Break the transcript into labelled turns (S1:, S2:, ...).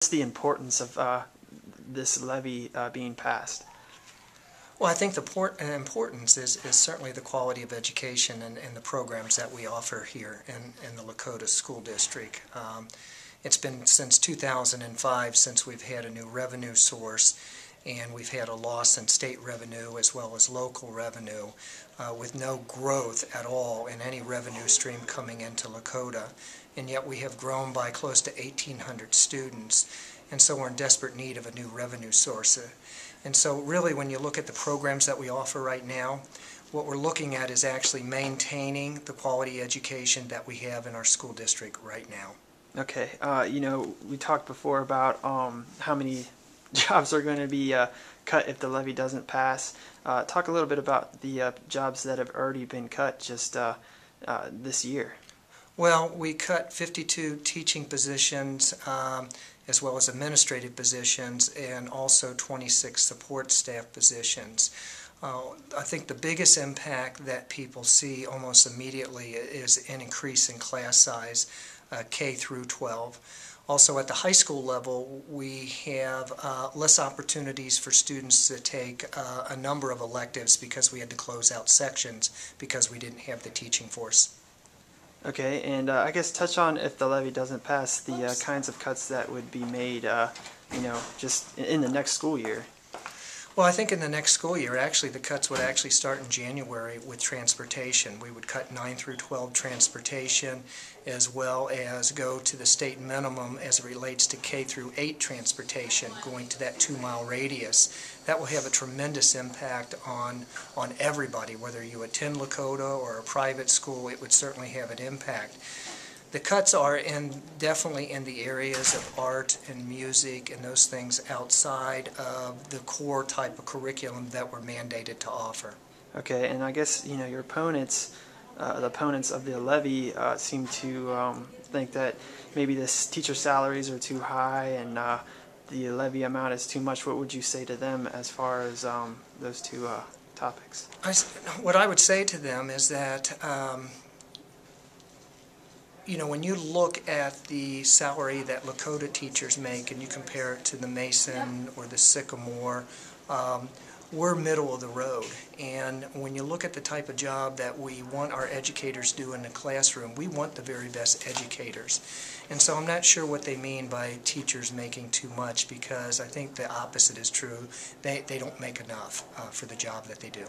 S1: What's the importance of this levy being passed?
S2: Well, I think the importance is certainly the quality of education and the programs that we offer here in the Lakota School District. It's been since 2005 since we've had a new revenue source, and we've had a loss in state revenue as well as local revenue with no growth at all in any revenue stream coming into Lakota. And yet we have grown by close to 1,800 students, and so we're in desperate need of a new revenue source. And so really when you look at the programs that we offer right now, what we're looking at is actually maintaining the quality education that we have in our school district right now.
S1: Okay, we talked before about how many jobs are going to be cut if the levy doesn't pass. Talk a little bit about the jobs that have already been cut just this year.
S2: Well, we cut 52 teaching positions as well as administrative positions, and also 26 support staff positions. I think the biggest impact that people see almost immediately is an increase in class size, K through 12. Also at the high school level, we have less opportunities for students to take a number of electives because we had to close out sections because we didn't have the teaching force.
S1: Okay, and I guess touch on, if the levy doesn't pass, the kinds of cuts that would be made, just in the next school year.
S2: Well, I think in the next school year, actually, the cuts would actually start in January with transportation. We would cut 9 through 12 transportation, as well as go to the state minimum as it relates to K through 8 transportation, going to that 2-mile radius. That will have a tremendous impact on everybody, whether you attend Lakota or a private school. It would certainly have an impact. The cuts are definitely in the areas of art and music and those things outside of the core type of curriculum that we're mandated to offer.
S1: Okay, and I guess your opponents, the opponents of the levy, seem to think that maybe this teacher salaries are too high and the levy amount is too much. What would you say to them as far as those two topics?
S2: What I would say to them is that when you look at the salary that Lakota teachers make and you compare it to the Mason or the Sycamore, we're middle of the road. And when you look at the type of job that we want our educators to do in the classroom, we want the very best educators. And so I'm not sure what they mean by teachers making too much, because I think the opposite is true. They don't make enough for the job that they do.